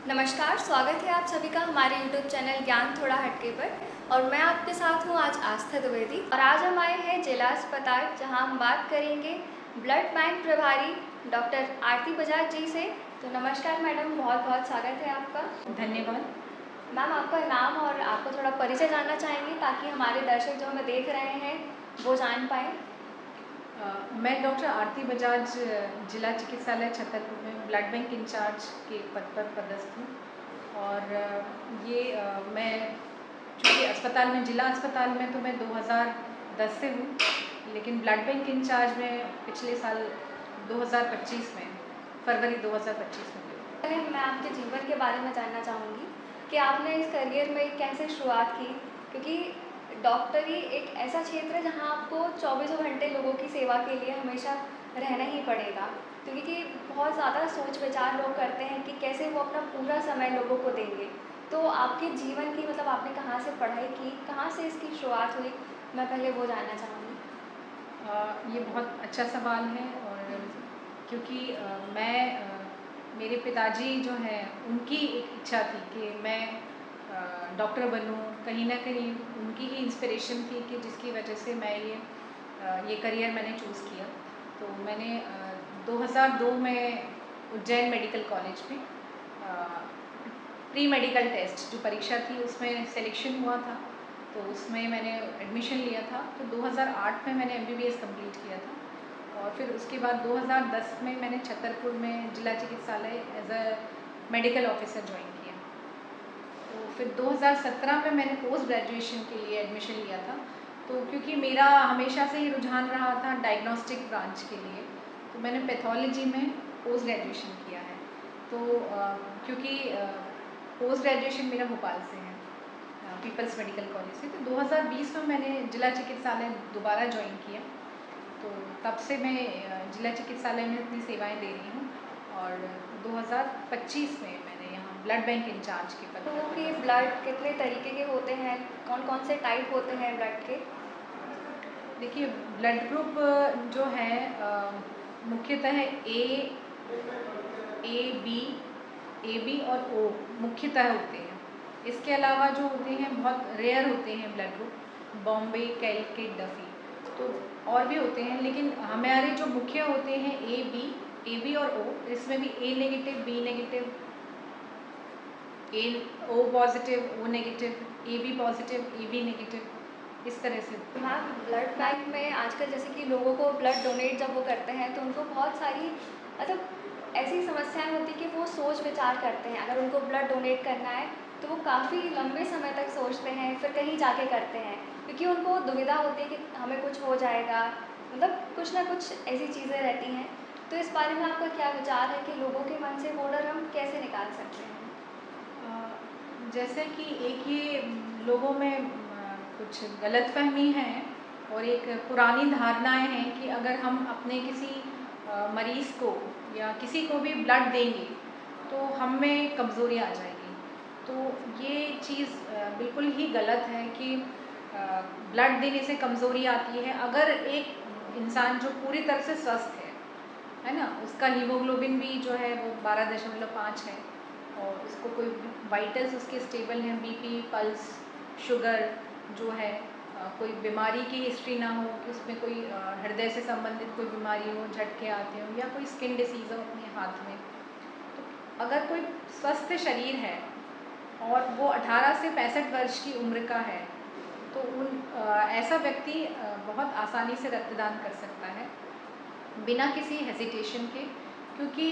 नमस्कार, स्वागत है आप सभी का हमारे YouTube चैनल ज्ञान थोड़ा हटके पर। और मैं आपके साथ हूँ आज आस्था द्विवेदी। और आज हम आए हैं जिला अस्पताल, जहाँ हम बात करेंगे ब्लड बैंक प्रभारी डॉक्टर आरती बजाज जी से। तो नमस्कार मैडम, बहुत बहुत स्वागत है आपका। धन्यवाद। मैम, आपका नाम और आपको थोड़ा परिचय जानना चाहेंगे ताकि हमारे दर्शक जो हमें देख रहे हैं वो जान पाएँ। मैं डॉक्टर आरती बजाज जिला चिकित्सालय छतरपुर में ब्लड बैंक इंचार्ज के पद पर पदस्थ हूँ। और मैं चूँकि अस्पताल में जिला अस्पताल में तो मैं 2010 से हूँ, लेकिन ब्लड बैंक इंचार्ज में पिछले साल 2025 में फरवरी 2025 में हुई। पहले मैं आपके जीवन के बारे में जानना चाहूँगी कि आपने इस करियर में कैसे शुरुआत की, क्योंकि डॉक्टरी एक ऐसा क्षेत्र है जहाँ आपको चौबीसों घंटे लोगों की सेवा के लिए हमेशा रहना ही पड़ेगा। क्योंकि बहुत ज़्यादा सोच विचार लोग करते हैं कि कैसे वो अपना पूरा समय लोगों को देंगे। तो आपके जीवन की मतलब आपने कहाँ से पढ़ाई की, कहाँ से इसकी शुरुआत हुई, मैं पहले वो जानना चाहूँगी। ये बहुत अच्छा सवाल है। और क्योंकि मेरे पिताजी जो हैं उनकी एक इच्छा थी कि मैं डॉक्टर बनूं। कहीं ना कहीं उनकी ही इंस्पिरेशन थी कि जिसकी वजह से मैं ये करियर मैंने चूज़ किया। तो मैंने 2002 में उज्जैन मेडिकल कॉलेज में प्री मेडिकल टेस्ट जो परीक्षा थी उसमें सिलेक्शन हुआ था, तो उसमें मैंने एडमिशन लिया था। तो 2008 में मैंने MBBS कंप्लीट किया था। और फिर उसके बाद 2010 में मैंने छतरपुर में जिला चिकित्सालय as a medical officer join किया। तो फिर 2017 में मैंने पोस्ट ग्रेजुएशन के लिए एडमिशन लिया था। तो क्योंकि मेरा हमेशा से ही रुझान रहा था डायग्नोस्टिक ब्रांच के लिए, तो मैंने पैथोलॉजी में पोस्ट ग्रेजुएशन किया है। तो क्योंकि पोस्ट ग्रेजुएशन मेरा भोपाल से है, पीपल्स मेडिकल कॉलेज से, तो 2020 में मैंने जिला चिकित्सालय दोबारा ज्वाइन किया। तो तब से मैं जिला चिकित्सालय में अपनी सेवाएं दे रही हूँ। और 2025 में मैंने यहाँ ब्लड बैंक इंचार्ज के पद लोगों पर के पदस्थ ब्लड कितने तरीके के होते हैं, कौन कौन से टाइप होते हैं ब्लड के? देखिए, ब्लड ग्रुप जो है मुख्यतः ए बी और ओ मुख्यतः होते हैं। इसके अलावा जो होते हैं बहुत रेयर होते हैं ब्लड ग्रुप, बॉम्बे, कैलकेट, डफी, तो और भी होते हैं। लेकिन हमारे जो मुख्य होते हैं ए बी और ओ, इसमें भी A negative, B negative, A O positive, O negative, A B positive, A B negative, इस तरह से। मैम, ब्लड बैंक में आजकल जैसे कि लोगों को ब्लड डोनेट जब वो करते हैं तो उनको बहुत सारी मतलब ऐसी समस्याएं होती कि वो सोच विचार करते हैं। अगर उनको ब्लड डोनेट करना है तो वो काफ़ी लंबे समय तक सोचते हैं, फिर कहीं जाके करते हैं, क्योंकि उनको दुविधा होती है कि हमें कुछ हो जाएगा, मतलब कुछ ना कुछ ऐसी चीज़ें रहती हैं। तो इस बारे में आपका क्या विचार है कि लोगों के मन से वो डर हम कैसे निकाल सकते हैं? जैसे कि एक ये लोगों में कुछ गलतफहमी है और एक पुरानी धारणाएं हैं कि अगर हम अपने किसी मरीज़ को या किसी को भी ब्लड देंगे तो हम में कमज़ोरी आ जाएगी। तो ये चीज़ बिल्कुल ही गलत है कि ब्लड देने से कमज़ोरी आती है। अगर एक इंसान जो पूरी तरह से स्वस्थ है ना, उसका हीमोग्लोबिन भी जो है वो 12.5 है, और उसको कोई वाइटल्स उसके स्टेबल हैं, बीपी, पल्स, शुगर जो है, कोई बीमारी की हिस्ट्री ना हो कि उसमें कोई हृदय से संबंधित कोई बीमारी हो, झटके आते हो, या कोई स्किन डिसीज़ हो अपने हाथ में। तो अगर कोई स्वस्थ शरीर है और वो 18 से 65 वर्ष की उम्र का है, तो ऐसा व्यक्ति बहुत आसानी से रक्तदान कर सकता है बिना किसी हेजिटेशन के। क्योंकि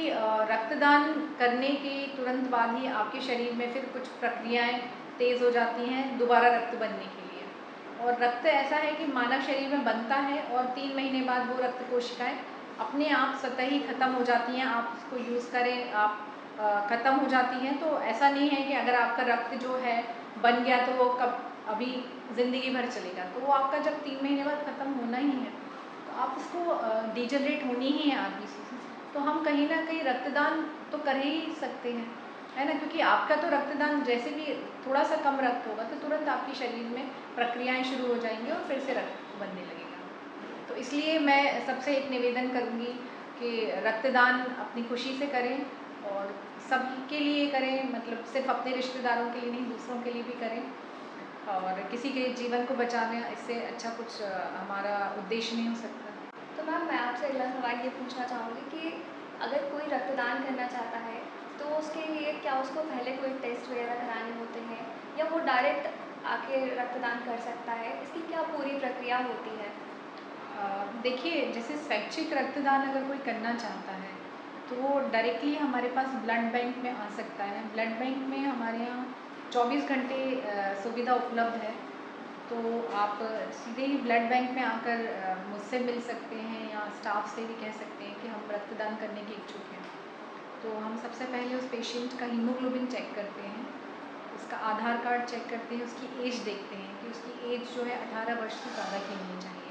रक्तदान करने के तुरंत बाद ही आपके शरीर में फिर कुछ प्रक्रियाएं तेज़ हो जाती हैं दोबारा रक्त बनने के लिए। और रक्त ऐसा है कि मानव शरीर में बनता है और 3 महीने बाद वो रक्त कोशिकाएं अपने आप स्वतः ही ख़त्म हो जाती हैं। आप उसको यूज़ करें, आप ख़त्म हो जाती हैं। तो ऐसा नहीं है कि अगर आपका रक्त जो है बन गया तो वो कब अभी ज़िंदगी भर चलेगा। तो वो आपका जब 3 महीने बाद ख़त्म होना ही है, तो आप उसको डिजनरेट होनी ही है आरबीसी से। तो हम कहीं ना कहीं रक्तदान तो कर ही सकते हैं, है ना, क्योंकि आपका तो रक्तदान जैसे भी थोड़ा सा कम रक्त होगा तो तुरंत आपके शरीर में प्रक्रियाएं शुरू हो जाएंगी और फिर से रक्त बनने लगेगा। तो इसलिए मैं सबसे एक निवेदन करूँगी कि रक्तदान अपनी खुशी से करें और सबके लिए करें, मतलब सिर्फ अपने रिश्तेदारों के लिए नहीं, दूसरों के लिए भी करें और किसी के जीवन को बचाना, इससे अच्छा कुछ हमारा उद्देश्य नहीं हो सकता। तो मैम मैं आपसे अगला सवाल ये पूछना चाहूँगी कि अगर कोई रक्तदान करना चाहता है तो उसके लिए क्या उसको पहले कोई टेस्ट वगैरह कराने होते हैं या वो डायरेक्ट आके रक्तदान कर सकता है? इसकी क्या पूरी प्रक्रिया होती है? देखिए, जैसे स्वैच्छिक रक्तदान अगर कोई करना चाहता है तो वो डायरेक्टली हमारे पास ब्लड बैंक में आ सकता है। ब्लड बैंक में हमारे यहाँ 24 घंटे सुविधा उपलब्ध है, तो आप सीधे ही ब्लड बैंक में आकर मुझसे मिल सकते हैं या स्टाफ से भी कह सकते हैं कि हम रक्तदान करने के इच्छुक हैं। तो हम सबसे पहले उस पेशेंट का हीमोग्लोबिन चेक करते हैं, उसका आधार कार्ड चेक करते हैं, उसकी एज देखते हैं कि उसकी एज जो है 18 वर्ष से ज़्यादा की होनी चाहिए।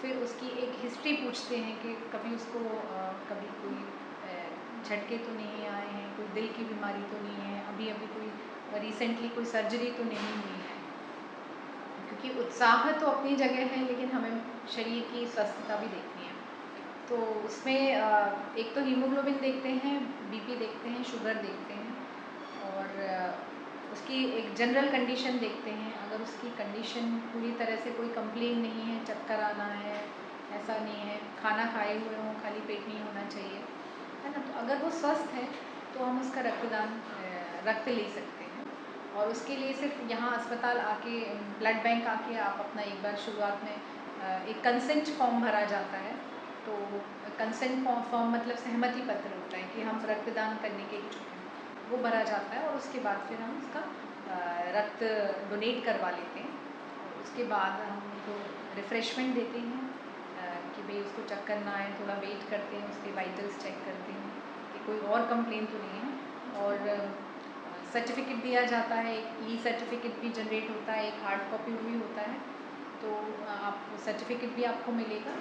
फिर उसकी एक हिस्ट्री पूछते हैं कि कभी उसको कभी कोई झटके तो नहीं आए हैं, कोई दिल की बीमारी तो नहीं है, अभी अभी कोई रिसेंटली कोई सर्जरी तो नहीं हुई है। क्योंकि उत्साह तो अपनी जगह है, लेकिन हमें शरीर की स्वस्थता भी देखनी है। तो उसमें एक तो हीमोग्लोबिन देखते हैं, बीपी देखते हैं, शुगर देखते हैं और उसकी एक जनरल कंडीशन देखते हैं। अगर उसकी कंडीशन पूरी तरह से कोई कंप्लेन नहीं है, चक्कर आना है, ऐसा नहीं है, खाना खाए हुए हों, खाली पेट नहीं होना चाहिए, है ना, तो अगर वो स्वस्थ है तो हम उसका रक्तदान रक्त ले सकते हैं। और उसके लिए सिर्फ यहाँ अस्पताल आके, ब्लड बैंक आके आप अपना एक बार शुरुआत में एक कंसेंट फॉर्म भरा जाता है। तो कंसेंट फॉर्म मतलब सहमति पत्र होता है कि हम रक्तदान करने के इच्छुक हैं, वो भरा जाता है और उसके बाद फिर हम उसका रक्त डोनेट करवा लेते हैं। और उसके बाद हम उनको रिफ़्रेशमेंट देते हैं कि भाई उसको चक्कर ना आए, थोड़ा वेट करते हैं, उसके वाइटल्स चेक करते हैं कि कोई और कंप्लेन तो नहीं है। और सर्टिफिकेट दिया जाता है, एक ई सर्टिफिकेट भी जनरेट होता है, एक हार्ड कॉपी भी होता है, तो आप सर्टिफिकेट भी आपको मिलेगा।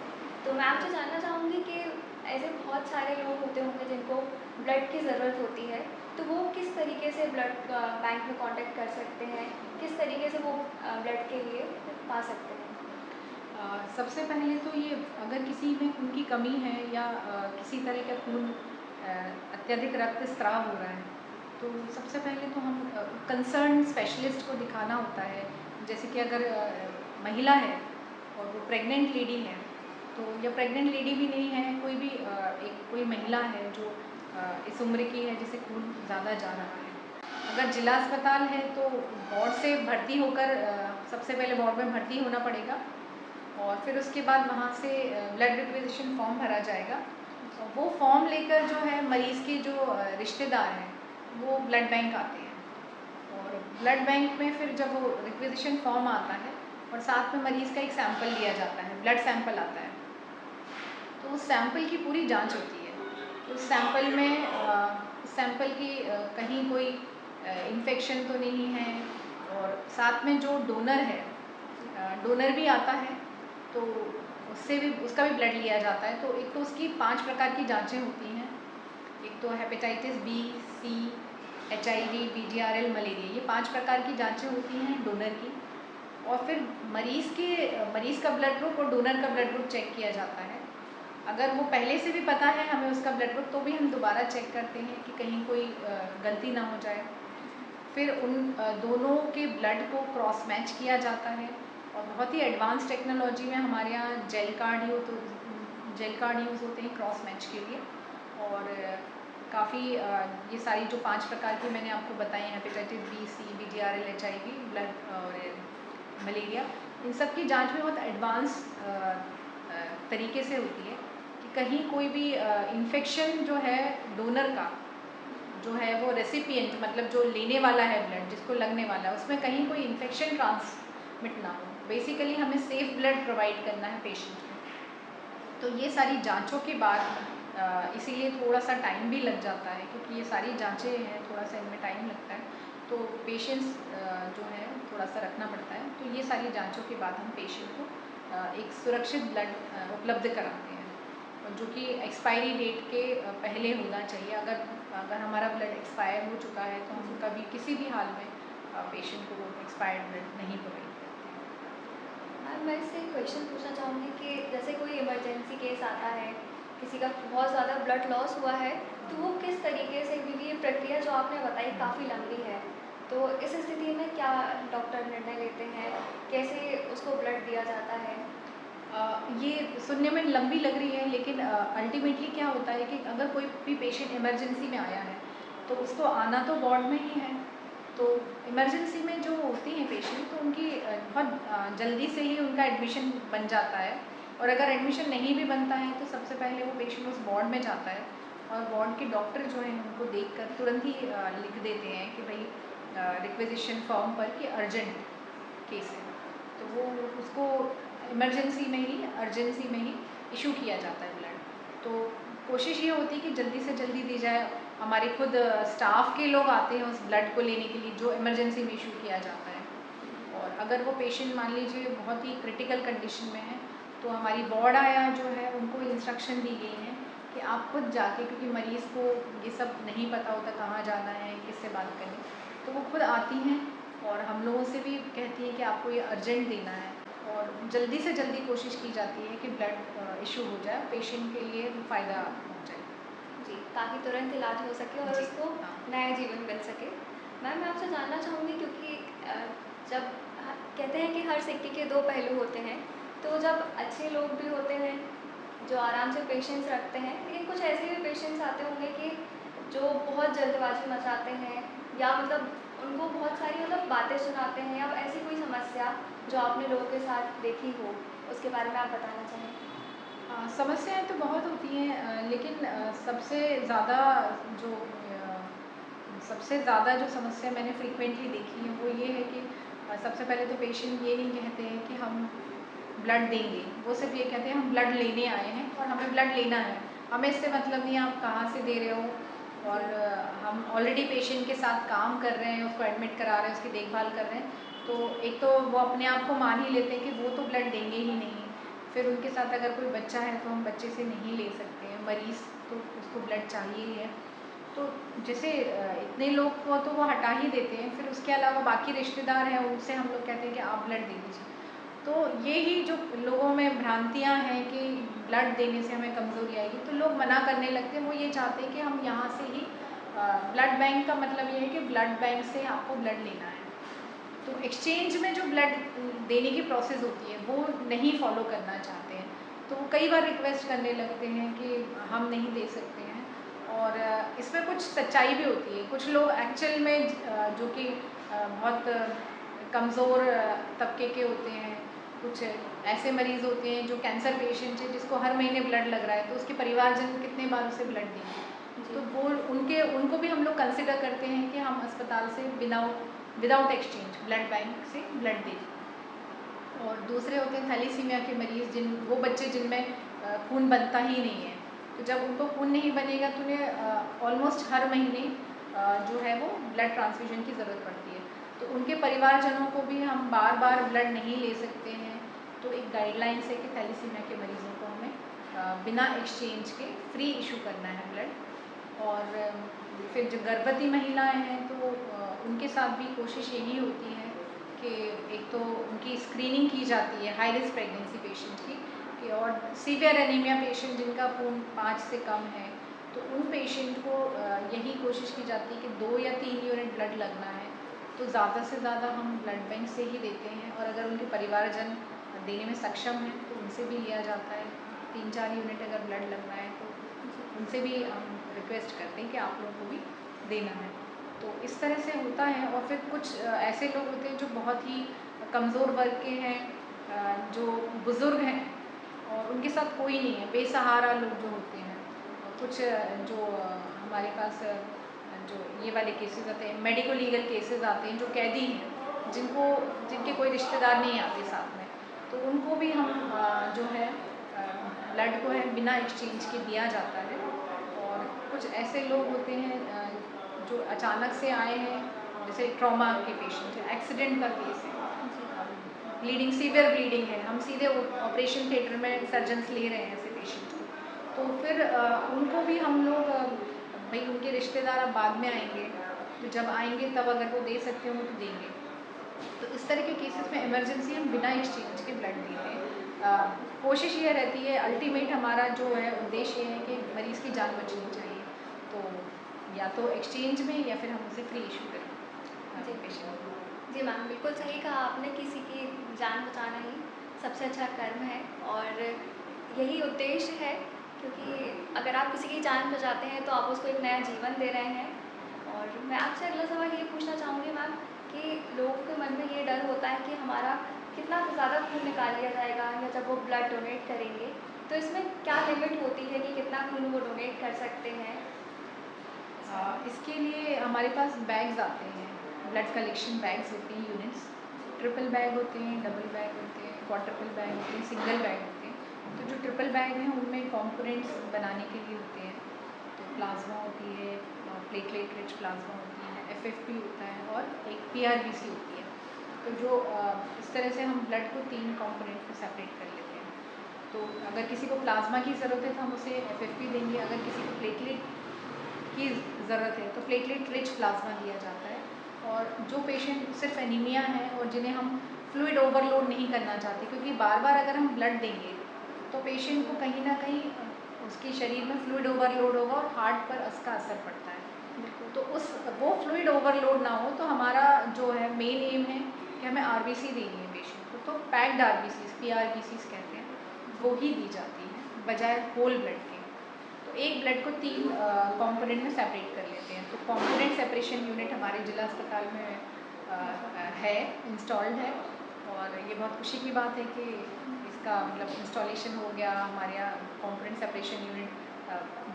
तो मैं आपसे जानना चाहूँगी कि ऐसे बहुत सारे लोग होते होंगे जिनको ब्लड की ज़रूरत होती है, तो वो किस तरीके से ब्लड बैंक में कांटेक्ट कर सकते हैं? किस तरीके से वो ब्लड के लिए पा सकते हैं? सबसे पहले तो ये, अगर किसी में खून की कमी है या किसी तरह का खून अत्यधिक रक्तस्राव हो रहा है, तो सबसे पहले तो हम कंसर्न स्पेशलिस्ट को दिखाना होता है। जैसे कि अगर महिला है और वो प्रेग्नेंट लेडी है, तो या प्रेग्नेंट लेडी भी नहीं है, कोई भी एक कोई महिला है जो इस उम्र की है जिसे खून ज़्यादा जा रहा है, अगर जिला अस्पताल है तो वार्ड से भर्ती होकर सबसे पहले वार्ड में भर्ती होना पड़ेगा और फिर उसके बाद वहाँ से ब्लड रिक्वेजिशन फॉर्म भरा जाएगा। और वो फॉर्म लेकर जो है मरीज़ के जो रिश्तेदार हैं वो ब्लड बैंक आते हैं और ब्लड बैंक में फिर जब वो रिक्वेजिशन फॉर्म आता है और साथ में मरीज़ का एक सैंपल लिया जाता है, ब्लड सैंपल आता है, तो उस सैंपल की पूरी जांच होती है। उस सैंपल में उस सैंपल की कहीं कोई इन्फेक्शन तो नहीं है। और साथ में जो डोनर है, डोनर भी आता है, तो उससे भी, उसका भी ब्लड लिया जाता है। तो एक तो उसकी 5 प्रकार की जांचें होती हैं। एक तो हेपेटाइटिस बी, सी, HIV, BGRL, मलेरिया, ये 5 प्रकार की जांचें होती हैं डोनर की। और फिर मरीज़ का ब्लड ग्रुप और डोनर का ब्लड ग्रुप चेक किया जाता है। अगर वो पहले से भी पता है हमें उसका ब्लड ग्रुप, तो भी हम दोबारा चेक करते हैं कि कहीं कोई गलती ना हो जाए। फिर उन दोनों के ब्लड को क्रॉस मैच किया जाता है और बहुत ही एडवांस टेक्नोलॉजी में हमारे यहाँ जेल कार्ड यूज़ होते हैं क्रॉस मैच के लिए। और काफ़ी ये सारी जो 5 प्रकार की मैंने आपको बताई हैं, हेपेटाइटिस बी, सी, BGRL, HIV, ब्लड और मलेरिया, इन सब की जांच भी बहुत एडवांस तरीके से होती है कि कहीं कोई भी इन्फेक्शन जो है डोनर का, जो है वो रेसिपिएंट, मतलब जो लेने वाला है ब्लड, जिसको लगने वाला है, उसमें कहीं कोई इन्फेक्शन ट्रांसमिट ना हो। बेसिकली हमें सेफ ब्लड प्रोवाइड करना है पेशेंट को। तो ये सारी जांचों के बाद इसीलिए थोड़ा सा टाइम भी लग जाता है, क्योंकि ये सारी जांचें हैं, थोड़ा सा इनमें टाइम लगता है, तो पेशेंस जो है थोड़ा सा रखना पड़ता है। तो ये सारी जांचों के बाद हम पेशेंट को एक सुरक्षित ब्लड उपलब्ध कराते हैं, और जो कि एक्सपायरी डेट के पहले होना चाहिए। अगर हमारा ब्लड एक्सपायर हो चुका है तो हम कभी किसी भी हाल में पेशेंट को एक्सपायर्ड ब्लड नहीं प्रोवाइड करते हैं। मैम मैं इससे एक क्वेश्चन पूछना चाहूँगी कि जैसे कोई इमरजेंसी केस आता है, किसी का बहुत ज़्यादा ब्लड लॉस हुआ है, तो वो किस तरीके से, क्योंकि ये प्रक्रिया जो आपने बताई काफ़ी लंबी है, तो इस स्थिति में क्या डॉक्टर निर्णय लेते हैं? कैसे उसको ब्लड दिया जाता है? ये सुनने में लंबी लग रही है, लेकिन अल्टीमेटली क्या होता है कि अगर कोई भी पेशेंट इमरजेंसी में आया है तो उसको आना तो वार्ड में ही है। तो इमरजेंसी में जो होती हैं पेशेंट, तो उनकी बहुत जल्दी से ही उनका एडमिशन बन जाता है। और अगर एडमिशन नहीं भी बनता है तो सबसे पहले वो पेशेंट उस वार्ड में जाता है, और वार्ड के डॉक्टर जो हैं उनको देखकर तुरंत ही लिख देते हैं कि भाई रिक्वेजिशन फॉर्म पर कि अर्जेंट केस है। तो वो उसको इमरजेंसी में ही, अर्जेंसी में ही इशू किया जाता है ब्लड। तो कोशिश ये होती है कि जल्दी से जल्दी दी जाए। हमारे खुद स्टाफ के लोग आते हैं उस ब्लड को लेने के लिए जो इमरजेंसी में इशू किया जाता है। और अगर वो पेशेंट मान लीजिए बहुत ही क्रिटिकल कंडीशन में है, तो हमारी वार्ड आया जो है उनको इंस्ट्रक्शन दी गई है कि आप खुद जाके, क्योंकि मरीज़ को ये सब नहीं पता होता कहाँ जाना है, किससे बात करनी, तो वो खुद आती हैं और हम लोगों से भी कहती हैं कि आपको ये अर्जेंट देना है। और जल्दी से जल्दी कोशिश की जाती है कि ब्लड इशू हो जाए, पेशेंट के लिए फ़ायदा हो जाए। जी, ताकि तुरंत इलाज हो सके और जी, उसको हाँ। नया जीवन मिल सके। मैम, मैं आपसे जानना चाहूँगी, क्योंकि जब कहते हैं कि हर सिक्के के दो पहलू होते हैं, तो जब अच्छे लोग भी होते हैं जो आराम से पेशेंस रखते हैं, लेकिन कुछ ऐसे भी पेशेंट्स आते होंगे कि जो बहुत जल्दबाजी मचाते हैं, या मतलब उनको बहुत सारी मतलब बातें सुनाते हैं, या ऐसी कोई समस्या जो आपने लोगों के साथ देखी हो, उसके बारे में आप बताना चाहें? समस्याएँ तो बहुत होती हैं, लेकिन सबसे ज़्यादा जो समस्या मैंने फ्रीक्वेंटली देखी है वो ये है कि सबसे पहले तो पेशेंट ये नहीं कहते हैं कि हम ब्लड देंगे, वो सिर्फ ये कहते हैं हम ब्लड लेने आए हैं और हमें ब्लड लेना है। हमें इससे मतलब नहीं है आप कहाँ से दे रहे हो, और हम ऑलरेडी पेशेंट के साथ काम कर रहे हैं, उसको एडमिट करा रहे हैं, उसकी देखभाल कर रहे हैं। तो एक तो वो अपने आप को मान ही लेते हैं कि वो तो ब्लड देंगे ही नहीं। फिर उनके साथ अगर कोई बच्चा है तो हम बच्चे से नहीं ले सकते हैं, मरीज़ तो उसको ब्लड चाहिए ही है। तो जैसे इतने लोग को तो वो हटा ही देते हैं, फिर उसके अलावा बाकी रिश्तेदार हैं उनसे हम लोग कहते हैं कि आप ब्लड दे दीजिए। तो ये ही जो लोगों में भ्रांतियाँ हैं कि ब्लड देने से हमें कमज़ोरी आएगी, तो लोग मना करने लगते हैं। वो ये चाहते हैं कि हम यहाँ से ही ब्लड बैंक का मतलब ये है कि ब्लड बैंक से आपको ब्लड लेना है। तो एक्सचेंज में जो ब्लड देने की प्रोसेस होती है वो नहीं फॉलो करना चाहते हैं। तो वो कई बार रिक्वेस्ट करने लगते हैं कि हम नहीं दे सकते हैं। और इसमें कुछ सच्चाई भी होती है। कुछ लोग एक्चुअल में जो कि बहुत कमज़ोर तबके के होते हैं, कुछ ऐसे मरीज़ होते हैं जो कैंसर पेशेंट है जिसको हर महीने ब्लड लग रहा है, तो उसके परिवारजन कितने बार उसे ब्लड देंगे। जी। तो वो उनको भी हम लोग कंसिडर करते हैं कि हम अस्पताल से विदाउट एक्सचेंज ब्लड बैंक से ब्लड दें। और दूसरे होते हैं थैलीसीमिया के मरीज़, वो बच्चे जिनमें खून बनता ही नहीं है। तो जब उनको खून नहीं बनेगा तो उन्हें ऑलमोस्ट हर महीने जो है वो ब्लड ट्रांसफ्यूजन की ज़रूरत पड़ती है। तो उनके परिवारजनों को भी हम बार बार ब्लड नहीं ले सकते हैं। तो एक गाइडलाइंस है कि थैलीसीमिया के मरीज़ों को हमें बिना एक्सचेंज के फ्री इशू करना है ब्लड। और फिर जो गर्भवती महिलाएं हैं तो उनके साथ भी कोशिश यही होती है कि एक तो उनकी स्क्रीनिंग की जाती है हाई रिस्क प्रेगनेंसी पेशेंट की, और सीवियर एनीमिया पेशेंट जिनका खून 5 से कम है, तो उन पेशेंट को यही कोशिश की जाती है कि 2 या 3 यूनिट ब्लड लगना है तो ज़्यादा से ज़्यादा हम ब्लड बैंक से ही देते हैं। और अगर उनके परिवारजन देने में सक्षम हैं तो उनसे भी लिया जाता है। 3-4 यूनिट अगर ब्लड लगना है तो उनसे भी हम रिक्वेस्ट करते हैं कि आप लोगों को भी देना है। तो इस तरह से होता है। और फिर कुछ ऐसे लोग होते हैं जो बहुत ही कमज़ोर वर्ग के हैं, जो बुज़ुर्ग हैं और उनके साथ कोई नहीं है, बेसहारा लोग जो होते हैं। और कुछ जो हमारे पास जो ये वाले केसेस आते हैं, मेडिको लीगल केसेस आते हैं, जो कैदी हैं जिनके कोई रिश्तेदार नहीं आते साथ में, तो उनको भी हम जो है ब्लड को है बिना एक्सचेंज के दिया जाता है। और कुछ ऐसे लोग होते हैं जो अचानक से आए हैं, जैसे ट्रॉमा के पेशेंट है, एक्सीडेंट का केस है, ब्लीडिंग सीवियर ब्लीडिंग है, हम सीधे ऑपरेशन थिएटर में सर्जन्स ले रहे हैं ऐसे पेशेंट को, तो फिर उनको भी हम लोग भाई उनके रिश्तेदार अब बाद में आएंगे, तो जब आएंगे तब अगर वो दे सकते हों तो देंगे। तो इस तरह के केसेस में इमरजेंसी हम बिना एक्सचेंज के ब्लड देते हैं। कोशिश ये रहती है, अल्टीमेट हमारा जो है उद्देश्य ये है कि मरीज़ की जान बचनी चाहिए। तो या तो एक्सचेंज में या फिर हम उसे फ्री इशू करें जी। पेशेंट को। जी मैम, बिल्कुल सही कहा आपने, किसी की जान बचाना ही सबसे अच्छा कर्म है और यही उद्देश्य है, क्योंकि अगर आप किसी की जान बचाते हैं तो आप उसको एक नया जीवन दे रहे हैं। और मैं आपसे अगला सवाल ये पूछना चाहूँगी मैम कि लोगों के मन में ये डर होता है कि हमारा कितना ज़्यादा खून निकाल लिया जाएगा या जब वो ब्लड डोनेट करेंगे, तो इसमें क्या लिमिट होती है कि कितना खून वो डोनेट कर सकते हैं? इसके लिए हमारे पास बैग्स आते हैं, ब्लड कलेक्शन बैग्स होते हैं, यूनिट्स। ट्रिपल बैग होते हैं, डबल बैग होते हैं, क्वाड्रुपल बैग होते हैं, सिंगल बैग होते हैं। तो जो ट्रिपल बैग हैं उनमें कंपोनेंट्स बनाने के लिए होते हैं। तो प्लाज्मा होती है, प्लेटलेट रिच प्लाज्मा होती है, एफएफपी होता है और एक पीआरबीसी होती है। तो जो इस तरह से हम ब्लड को 3 कंपोनेंट में सेपरेट कर लेते हैं। तो अगर किसी को प्लाज्मा की ज़रूरत है तो हम उसे एफएफपी देंगे, अगर किसी को प्लेटलेट की ज़रूरत है तो प्लेटलेट रिच प्लाज्मा दिया जाता है। और जो पेशेंट सिर्फ एनीमिया है और जिन्हें हम फ्लूइड ओवरलोड नहीं करना चाहते, क्योंकि बार बार अगर हम ब्लड देंगे तो पेशेंट को कहीं ना कहीं उसके शरीर में फ्लूइड ओवरलोड होगा और हार्ट पर उसका असर पड़ता है। तो वो फ्लूइड ओवरलोड ना हो तो हमारा जो है मेन एम है कि हमें आरबीसी देनी है पेशेंट को। तो पैक्ड आरबीसी, पीआरबीसी कहते हैं, वो ही दी जाती है बजाय होल ब्लड के। तो एक ब्लड को 3 कंपोनेंट में सेपरेट कर लेते हैं। तो कंपोनेंट सेपरेशन यूनिट हमारे जिला अस्पताल में है, इंस्टॉल्ड है। और ये बहुत खुशी की बात है कि इसका मतलब इंस्टॉलेशन हो गया। हमारे यहाँ कंपोनेंट सेपरेशन यूनिट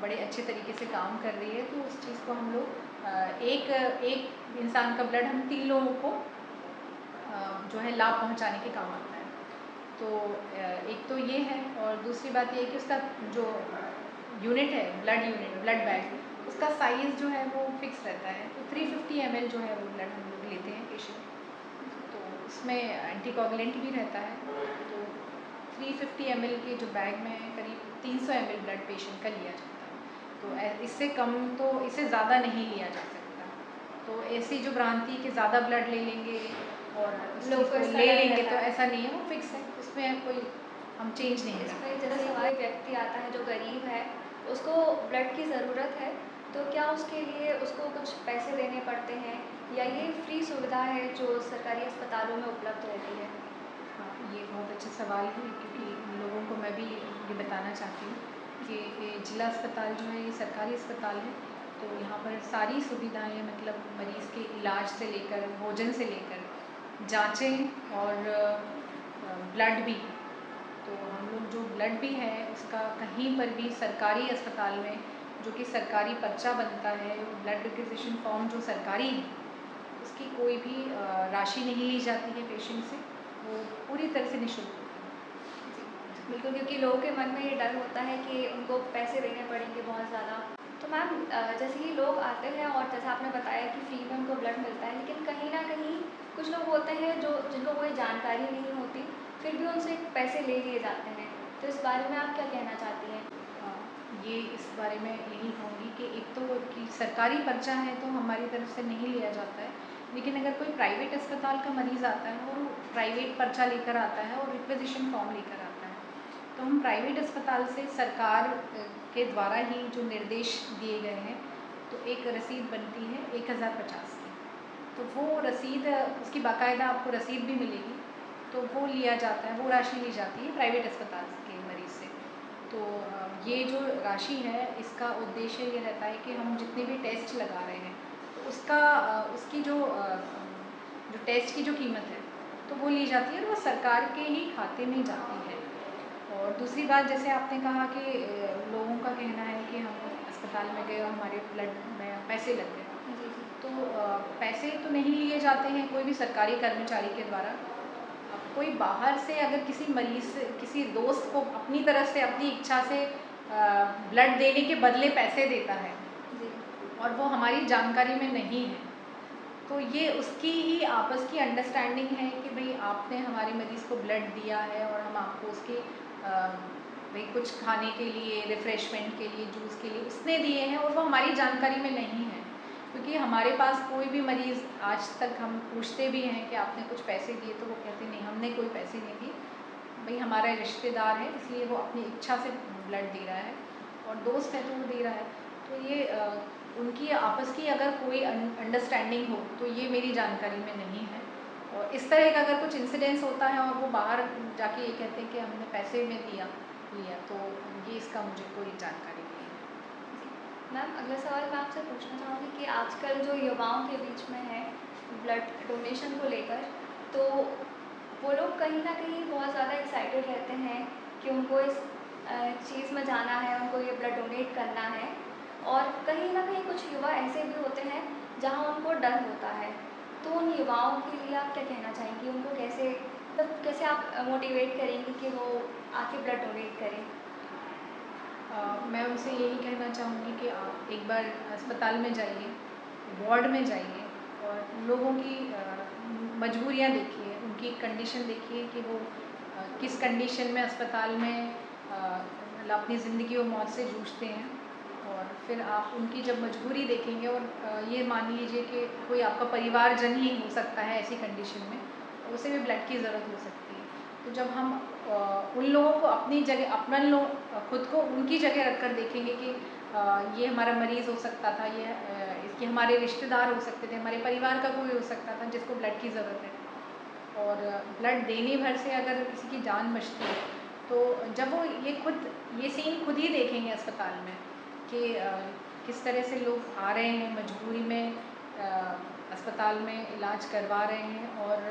बड़े अच्छे तरीके से काम कर रही है। तो उस चीज़ को हम लोग एक इंसान का ब्लड हम 3 लोगों को जो है लाभ पहुंचाने के काम आता है। तो एक तो ये है, और दूसरी बात ये है कि उसका जो यूनिट है, ब्लड यूनिट, ब्लड बैग, उसका साइज़ जो है वो फिक्स रहता है। तो 350 ml जो है वो ब्लड हम लोग लेते हैं पेशेंट। तो उसमें एंटीकोगुलेंट भी रहता है। तो 350 ml के जो बैग में करीब 300 ml ब्लड पेशेंट का लिया जाता है। तो इससे कम, तो इससे ज़्यादा नहीं लिया जा सकता। तो ऐसी जो भ्रांति कि ज़्यादा ब्लड ले लेंगे और उस लोग चीज़ को को इसका ले डर लेंगे, रहता तो है। ऐसा नहीं है, वो फिक्स है, उसमें कोई हम चेंज नहीं इसमें करते। जैसे कोई व्यक्ति आता है जो गरीब है, उसको ब्लड की ज़रूरत है, तो क्या उसके लिए उसको कुछ पैसे देने पड़ते हैं या ये फ्री सुविधा है जो सरकारी अस्पतालों में उपलब्ध रहती है? हाँ, ये बहुत अच्छा सवाल है, क्योंकि उन लोगों को मैं भी ये बताना चाहती हूँ कि ये जिला अस्पताल जो है ये सरकारी अस्पताल है। तो यहाँ पर सारी सुविधाएं, मतलब मरीज़ के इलाज से लेकर भोजन से लेकर जांचें और ब्लड भी। तो हम लोग जो ब्लड भी है उसका कहीं पर भी सरकारी अस्पताल में, जो कि सरकारी पर्चा बनता है, ब्लड रिक्विजिशन फॉर्म जो सरकारी है, उसकी कोई भी राशि नहीं ली जाती है पेशेंट से। वो पूरी तरह से निःशुल्क होती है। बिल्कुल, क्योंकि लोगों के मन में ये डर होता है कि उनको पैसे देने पड़ेंगे बहुत ज़्यादा। तो मैम जैसे कि लोग आते हैं और जैसा आपने बताया कि फ्री में उनको ब्लड मिलता है, लेकिन कहीं न कहीं कुछ लोग होते हैं जो जिनको कोई जानकारी नहीं होती, फिर भी उनसे पैसे ले लिए जाते हैं। तो इस बारे में आप क्या कहना चाहती हैं? ये इस बारे में यही कहूँगी कि एक तो कि सरकारी पर्चा है तो हमारी तरफ से नहीं लिया जाता है। लेकिन अगर कोई प्राइवेट अस्पताल का मरीज़ आता है और वो प्राइवेट पर्चा लेकर आता है और रिक्वेजिशन फॉर्म लेकर आता है, तो हम प्राइवेट अस्पताल से सरकार के द्वारा ही जो निर्देश दिए गए हैं, तो एक रसीद बनती है 1050 की। तो वो रसीद, उसकी बाकायदा आपको रसीद भी मिलेगी। तो वो लिया जाता है, वो राशि ली जाती है प्राइवेट अस्पताल के मरीज़ से। तो ये जो राशि है इसका उद्देश्य ये रहता है कि हम जितने भी टेस्ट लगा रहे हैं तो उसका उसकी जो टेस्ट की जो कीमत है तो वो ली जाती है और वो सरकार के ही खाते में जाती है। और दूसरी बात, जैसे आपने कहा कि लोगों का कहना है कि हम अस्पताल में गए और हमारे ब्लड में पैसे लग गए। जी, जी। तो पैसे तो नहीं लिए जाते हैं कोई भी सरकारी कर्मचारी के द्वारा। अब कोई बाहर से अगर किसी मरीज़ से, किसी दोस्त को अपनी तरफ से अपनी इच्छा से ब्लड देने के बदले पैसे देता है जी। और वो हमारी जानकारी में नहीं है, तो ये उसकी ही आपस की अंडरस्टैंडिंग है कि भाई आपने हमारे मरीज़ को ब्लड दिया है और हम आपको उसके भाई कुछ खाने के लिए, रिफ़्रेशमेंट के लिए, जूस के लिए उसने दिए हैं और वो हमारी जानकारी में नहीं है। क्योंकि हमारे पास कोई भी मरीज़, आज तक हम पूछते भी हैं कि आपने कुछ पैसे दिए, तो वो कहते नहीं, हमने कोई पैसे नहीं दिए, भाई हमारा रिश्तेदार है इसलिए वो अपनी इच्छा से ब्लड दे रहा है और दोस्त है तो वो दे रहा है। तो ये उनकी आपस की अगर कोई अंडरस्टैंडिंग हो तो ये मेरी जानकारी में नहीं है। और इस तरह का अगर कुछ इंसिडेंस होता है और वो बाहर जाके ये कहते हैं कि हमने पैसे में लिया तो ये इसका मुझे कोई जानकारी नहीं है। मैम अगला सवाल मैं आपसे पूछना चाहूँगी कि आजकल जो युवाओं के बीच में है ब्लड डोनेशन को लेकर, तो वो लोग कहीं न कहीं बहुत ज़्यादा एक्साइटेड रहते हैं कि उनको इस चीज़ में जाना है, उनको ये ब्लड डोनेट करना है। और कहीं न कहीं कुछ युवा ऐसे भी होते हैं जहाँ उनको डर होता है। तो उन युवाओं के लिए आप क्या कहना चाहेंगी? उनको कैसे मतलब कैसे आप मोटिवेट करेंगी कि वो आके ब्लड डोनेट करें? मैं उनसे यही कहना चाहूँगी कि आप एक बार अस्पताल में जाइए, वार्ड में जाइए और लोगों की मजबूरियाँ देखिए, उनकी कंडीशन देखिए कि वो किस कंडीशन में अस्पताल में मतलब अपनी ज़िंदगी और मौत से जूझते हैं। और फिर आप उनकी जब मजबूरी देखेंगे और ये मान लीजिए कि कोई आपका परिवारजन ही हो सकता है ऐसी कंडीशन में, उसे भी ब्लड की ज़रूरत हो सकती है। तो जब हम उन लोगों को अपनी जगह अपना खुद को उनकी जगह रख कर देखेंगे कि ये हमारा मरीज़ हो सकता था, इसके हमारे रिश्तेदार हो सकते थे, हमारे परिवार का कोई हो सकता था जिसको ब्लड की ज़रूरत है। और ब्लड देने भर से अगर किसी की जान बचती है तो जब वो ये सीन खुद ही देखेंगे अस्पताल में कि किस तरह से लोग आ रहे हैं मजबूरी में अस्पताल में इलाज करवा रहे हैं और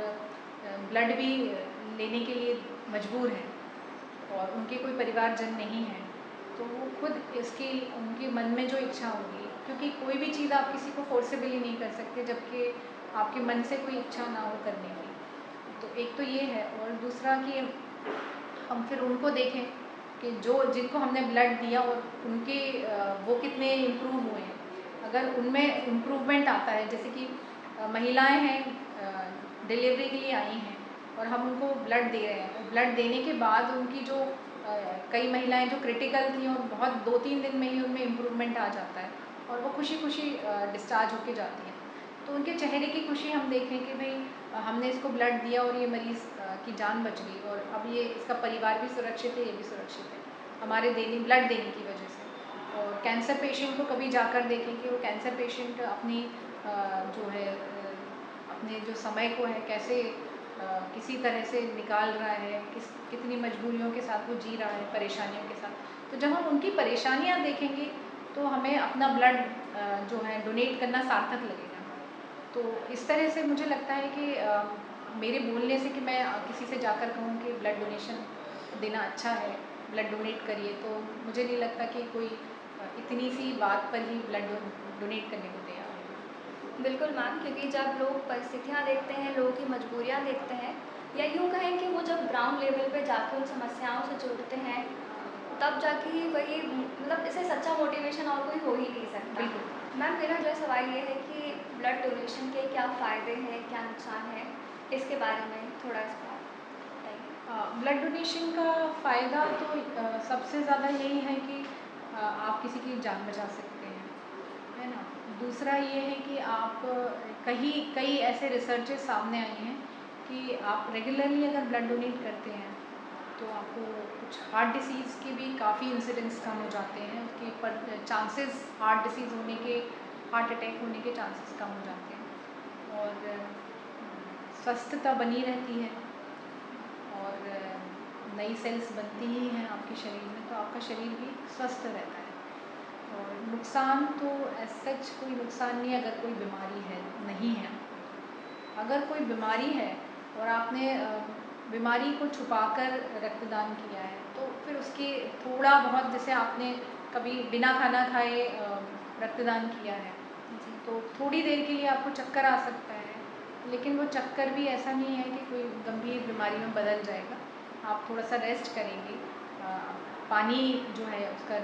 ब्लड भी लेने के लिए मजबूर हैं और उनके कोई परिवारजन नहीं है, तो वो खुद इसकी उनके मन में जो इच्छा होगी, क्योंकि कोई भी चीज़ आप किसी को फोर्सेबली नहीं कर सकते जबकि आपके मन से कोई इच्छा ना हो करने की। तो एक तो ये है और दूसरा कि हम फिर उनको देखें कि जिनको हमने ब्लड दिया और उनके वो कितने इम्प्रूव हुए हैं। अगर उनमें इम्प्रूवमेंट आता है, जैसे कि महिलाएं हैं डिलीवरी के लिए आई हैं और हम उनको ब्लड दे रहे हैं और ब्लड देने के बाद उनकी जो कई महिलाएं जो क्रिटिकल थी और बहुत 2-3 दिन में ही उनमें इम्प्रूवमेंट आ जाता है और वो खुशी खुशी डिस्चार्ज होके जाती हैं। तो उनके चेहरे की खुशी हम देखें कि भाई हमने इसको ब्लड दिया और ये मरीज़ की जान बच गई और अब ये इसका परिवार भी सुरक्षित है, ये भी सुरक्षित है हमारे ब्लड देने की वजह से। और कैंसर पेशेंट को कभी जाकर देखें कि वो कैंसर पेशेंट अपनी जो है अपने जो समय को है कैसे किसी तरह से निकाल रहा है, कितनी मजबूरियों के साथ वो जी रहा है, परेशानियों के साथ। तो जब हम उनकी परेशानियाँ देखेंगे तो हमें अपना ब्लड जो है डोनेट करना सार्थक लगेगा। तो इस तरह से मुझे लगता है कि मेरे बोलने से कि मैं किसी से जाकर कहूँ कि ब्लड डोनेशन देना अच्छा है, ब्लड डोनेट करिए, तो मुझे नहीं लगता कि कोई इतनी सी बात पर ही ब्लड डोनेट करने को तैयार है। बिल्कुल मैम, क्योंकि जब लोग परिस्थितियाँ देखते हैं, लोगों की मजबूरियाँ देखते हैं, या यूँ कहें कि वो जब ग्राउंड लेवल पे जाके उन समस्याओं से जुड़ते हैं, तब जाके ही वही मतलब इससे सच्चा मोटिवेशन और कोई हो ही नहीं सकता। बिल्कुल। मैम मेरा अगला सवाल ये है कि ब्लड डोनेशन के क्या फ़ायदे हैं, क्या नुकसान है? इसके बारे में थोड़ा इस बार बताइए। ब्लड डोनेशन का फ़ायदा तो सबसे ज़्यादा यही है कि आप किसी की जान बचा सकते हैं, है ना? दूसरा ये है कि आप कई ऐसे रिसर्चेस सामने आई हैं कि आप रेगुलरली अगर ब्लड डोनेट करते हैं तो आपको कुछ हार्ट डिसीज़ के भी काफ़ी इंसिडेंट्स कम हो जाते हैं, उसके पर चांसेस हार्ट डिसीज़ होने के, हार्ट अटैक होने के चांसेस कम हो जाते हैं और स्वस्थता बनी रहती है और नई सेल्स बनती ही हैं आपके शरीर में, तो आपका शरीर भी स्वस्थ रहता है। और नुकसान तो एज सच कोई नुकसान नहीं है अगर कोई बीमारी है नहीं है। अगर कोई बीमारी है और आपने बीमारी को छुपाकर रक्तदान किया है तो फिर उसके थोड़ा बहुत, जैसे आपने कभी बिना खाना खाए रक्तदान किया है तो थोड़ी देर के लिए आपको चक्कर आ सकता है, लेकिन वो चक्कर भी ऐसा नहीं है कि कोई गंभीर बीमारी में बदल जाएगा। आप थोड़ा सा रेस्ट करेंगे, पानी जो है उसका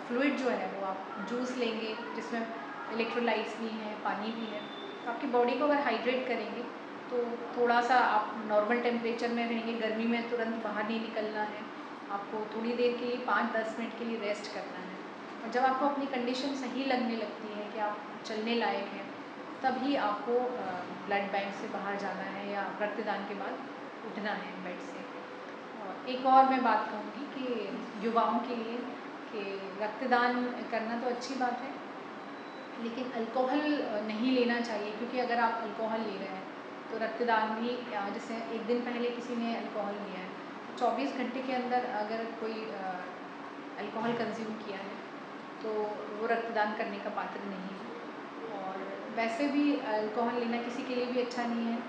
फ्लूइड जो है वो आप जूस लेंगे जिसमें इलेक्ट्रोलाइट्स भी हैं, पानी भी है, तो आपकी बॉडी को अगर हाइड्रेट करेंगे तो थोड़ा सा आप नॉर्मल टेम्परेचर में रहेंगे। गर्मी में तुरंत बाहर नहीं निकलना है, आपको थोड़ी देर के लिए 5-10 मिनट के लिए रेस्ट करना है और जब आपको अपनी कंडीशन सही लगने लगती है कि आप चलने लायक हैं, तभी आपको ब्लड बैंक से बाहर जाना है या रक्तदान के बाद उठना है बेड से। और एक और मैं बात कहूँगी कि युवाओं के लिए कि रक्तदान करना तो अच्छी बात है, लेकिन अल्कोहल नहीं लेना चाहिए, क्योंकि अगर आप अल्कोहल ले रहे हैं तो रक्तदान भी, जैसे एक दिन पहले किसी ने अल्कोहल लिया है, 24 घंटे के अंदर अगर कोई अल्कोहल कंज्यूम किया है तो वो रक्तदान करने का पात्र नहीं है। और वैसे भी अल्कोहल लेना किसी के लिए भी अच्छा नहीं है,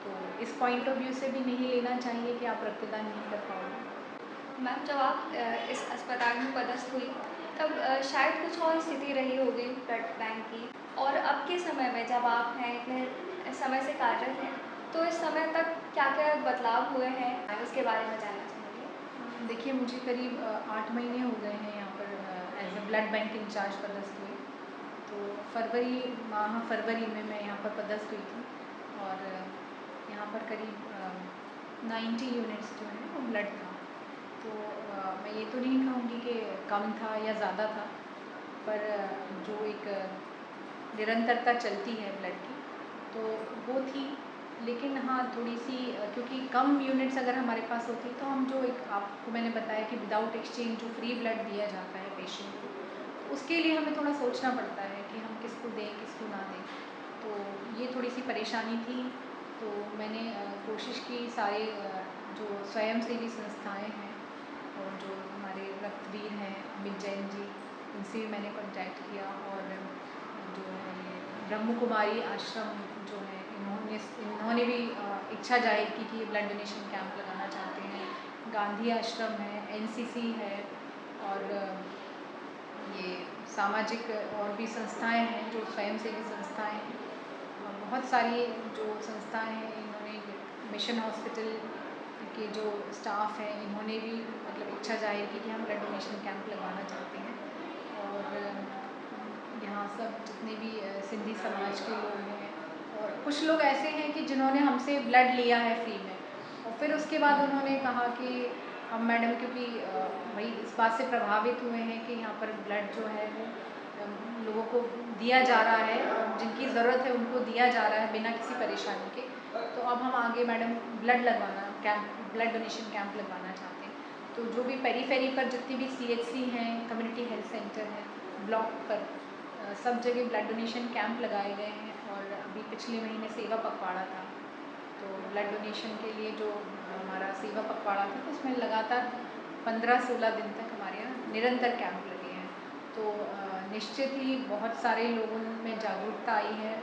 तो इस पॉइंट ऑफ व्यू से भी नहीं लेना चाहिए कि आप रक्तदान नहीं कर पाओगे। मैम जब आप इस अस्पताल में पदस्थ हुई तब शायद कुछ और स्थिति रही होगी ब्लड बैंक की, और अब के समय में जब आप हैं इतने समय से कार्यरत हैं, तो इस समय तक क्या क्या बदलाव हुए हैं उसके बारे में जानना चाहेंगे। देखिए, मुझे करीब 8 महीने हो गए हैं यहाँ पर as a blood bank incharge पदस्थ हुए। तो फरवरी में मैं यहाँ पर पदस्थ हुई थी, और यहाँ पर करीब 90 यूनिट्स जो है वो ब्लड था। तो मैं ये तो नहीं कहूँगी कि कम था या ज़्यादा था, पर जो एक निरंतरता चलती है ब्लड की तो वो थी। लेकिन हाँ, थोड़ी सी क्योंकि कम यूनिट्स अगर हमारे पास होती तो हम जो एक आपको मैंने बताया कि विदाउट एक्सचेंज जो फ्री ब्लड दिया जाता है पेशेंट को, उसके लिए हमें थोड़ा सोचना पड़ता है कि हम किसको दें किसको ना दें। तो ये थोड़ी सी परेशानी थी। तो मैंने कोशिश की, सारे जो स्वयंसेवी संस्थाएं हैं और जो हमारे रक्तवीर हैं अमित जैन जी, इनसे भी मैंने कांटेक्ट किया। और जो है ये ब्रह्म कुमारी आश्रम जो है, इन्होंने भी इच्छा जाहिर की कि ब्लड डोनेशन कैंप लगाना चाहते हैं। गांधी आश्रम है, एनसीसी है, और ये सामाजिक और भी संस्थाएं हैं जो स्वयंसेवी संस्थाएं हैं, और बहुत सारी जो संस्थाएं हैं, इन्होंने मिशन हॉस्पिटल के जो स्टाफ हैं इन्होंने भी मतलब इच्छा जाहिर की कि हम ब्लड डोनेशन कैंप लगवाना चाहते हैं। और यहाँ सब जितने भी सिंधी समाज के लोग हैं, और कुछ लोग ऐसे हैं कि जिन्होंने हमसे ब्लड लिया है फ्री में, और फिर उसके बाद उन्होंने कहा कि हम मैडम, क्योंकि भाई इस बात से प्रभावित हुए हैं कि यहाँ पर ब्लड जो है वो लोगों को दिया जा रहा है, और जिनकी ज़रूरत है उनको दिया जा रहा है बिना किसी परेशानी के। तो अब हम आगे मैडम ब्लड डोनेशन कैंप लगवाना चाहते हैं। तो जो भी पेरीफेरी पर जितनी भी सीएचसी हैं, कम्युनिटी हेल्थ सेंटर हैं, ब्लॉक पर सब जगह ब्लड डोनेशन कैंप लगाए गए हैं। और अभी पिछले महीने सेवा पखवाड़ा था, तो ब्लड डोनेशन के लिए जो हमारा सेवा पखवाड़ा था, तो उसमें लगातार 15-16 दिन तक हमारे यहाँ निरंतर कैंप लगे हैं। तो निश्चित ही बहुत सारे लोगों में जागरूकता आई है।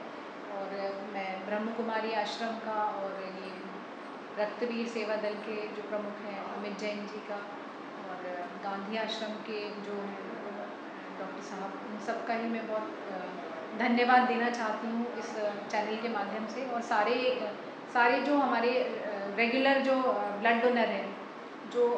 और मैं ब्रह्म कुमारी आश्रम का और ये रक्तवीर सेवा दल के जो प्रमुख हैं अमित जैन जी का, और गांधी आश्रम के जो हैं डॉक्टर साहब, उन सब का ही मैं बहुत धन्यवाद देना चाहती हूँ इस चैनल के माध्यम से। और सारे जो हमारे रेगुलर जो ब्लड डोनर हैं, जो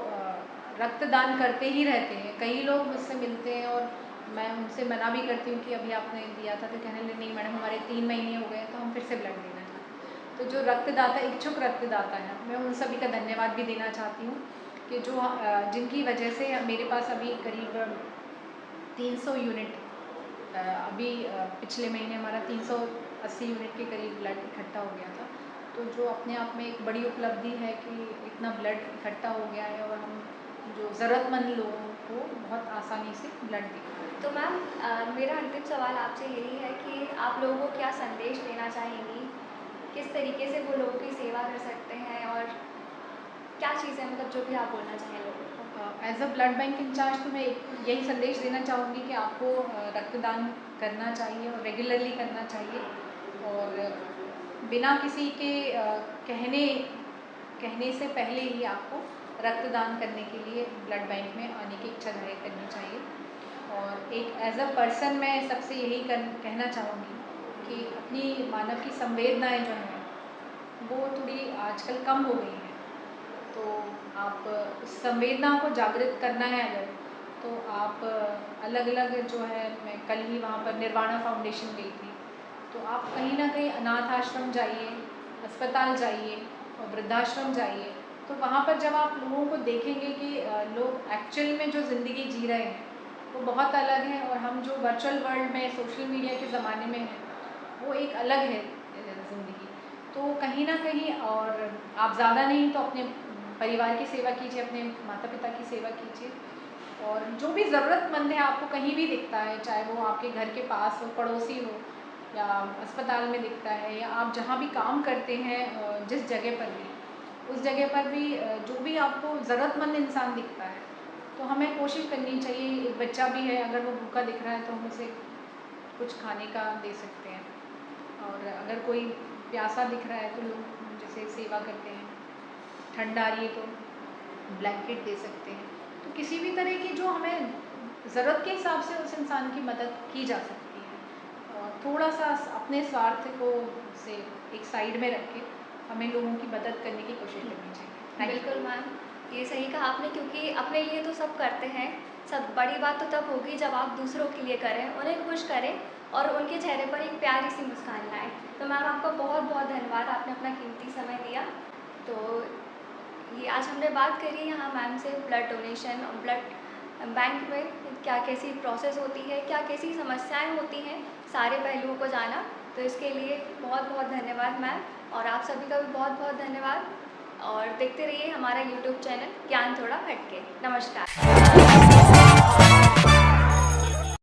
रक्तदान करते ही रहते हैं। कई लोग मुझसे मिलते हैं और मैं उनसे मना भी करती हूँ कि अभी आपने दिया था, तो कहने लगे नहीं मैडम, हमारे 3 महीने हो गए तो हम फिर से ब्लड देना चाहते हैं। तो जो रक्तदाता, इच्छुक रक्तदाता हैं, मैं उन सभी का धन्यवाद भी देना चाहती हूँ कि जो जिनकी वजह से मेरे पास अभी करीब 300 यूनिट अभी पिछले महीने हमारा 380 यूनिट के करीब ब्लड इकट्ठा हो गया था। तो जो अपने आप में एक बड़ी उपलब्धि है कि इतना ब्लड इकट्ठा हो गया है, और हम जो ज़रूरतमंद लोगों को बहुत आसानी से ब्लड दे। तो मैम मेरा अंतिम सवाल आपसे यही है कि आप लोगों को क्या संदेश देना चाहेंगी, किस तरीके से वो लोगों की सेवा कर सकते हैं, और क्या चीज़ें मतलब जो भी आप बोलना चाहें लोगों को। As a blood bank incharge तो मैं यही संदेश देना चाहूँगी कि आपको रक्तदान करना चाहिए और रेगुलरली करना चाहिए, और बिना किसी के कहने से पहले ही आपको रक्तदान करने के लिए ब्लड बैंक में आने की इच्छा जाहिर करनी चाहिए। और एक एज अ पर्सन मैं सबसे यही कहना चाहूँगी कि अपनी मानव की संवेदनाएं जो हैं वो थोड़ी आजकल कम हो गई हैं। तो आप उस संवेदना को जागृत करना है अगर, तो आप अलग अलग जो है, मैं कल ही वहाँ पर निर्वाणा फाउंडेशन गई थी, तो आप कहीं ना कहीं अनाथ आश्रम जाइए, अस्पताल जाइए और वृद्धाश्रम जाइए। तो वहाँ पर जब आप लोगों को देखेंगे कि लोग एक्चुअल में जो ज़िंदगी जी रहे हैं वो बहुत अलग है, और हम जो वर्चुअल वर्ल्ड में सोशल मीडिया के ज़माने में हैं वो एक अलग है ज़िंदगी। तो कहीं ना कहीं, और आप ज़्यादा नहीं तो अपने परिवार की सेवा कीजिए, अपने माता पिता की सेवा कीजिए, और जो भी ज़रूरतमंद है आपको कहीं भी दिखता है, चाहे वो आपके घर के पास हो, पड़ोसी हो या अस्पताल में दिखता है, या आप जहाँ भी काम करते हैं जिस जगह पर भी, उस जगह पर भी जो भी आपको ज़रूरतमंद इंसान दिखता है, तो हमें कोशिश करनी चाहिए। एक बच्चा भी है, अगर वो भूखा दिख रहा है तो हम उसे कुछ खाने का दे सकते हैं, और अगर कोई प्यासा दिख रहा है तो लोग जैसे सेवा करते हैं, ठंड आ रही है तो ब्लैंकेट दे सकते हैं। तो किसी भी तरह की जो हमें ज़रूरत के हिसाब से उस इंसान की मदद की जा सकती है, और थोड़ा सा अपने स्वार्थ को से एक साइड में रख के हमें लोगों की मदद करने की कोशिश करनी चाहिए। Thank you. बिल्कुल मैम, ये सही कहा आपने, क्योंकि अपने लिए तो सब करते हैं, सब बड़ी बात तो तब होगी जब आप दूसरों के लिए करें, उन्हें खुश करें और उनके चेहरे पर एक प्यारी सी मुस्कान लाएं। तो मैम आपका बहुत बहुत धन्यवाद, आपने अपना कीमती समय दिया। तो ये आज हमने बात करी यहाँ मैम से ब्लड डोनेशन और ब्लड बैंक में क्या कैसी प्रोसेस होती है, क्या कैसी समस्याएं होती हैं, सारे पहलुओं को जाना। तो इसके लिए बहुत बहुत धन्यवाद मैम, और आप सभी का भी बहुत बहुत धन्यवाद। और देखते रहिए हमारा यूट्यूब चैनल ज्ञान थोड़ा हटके। नमस्कार।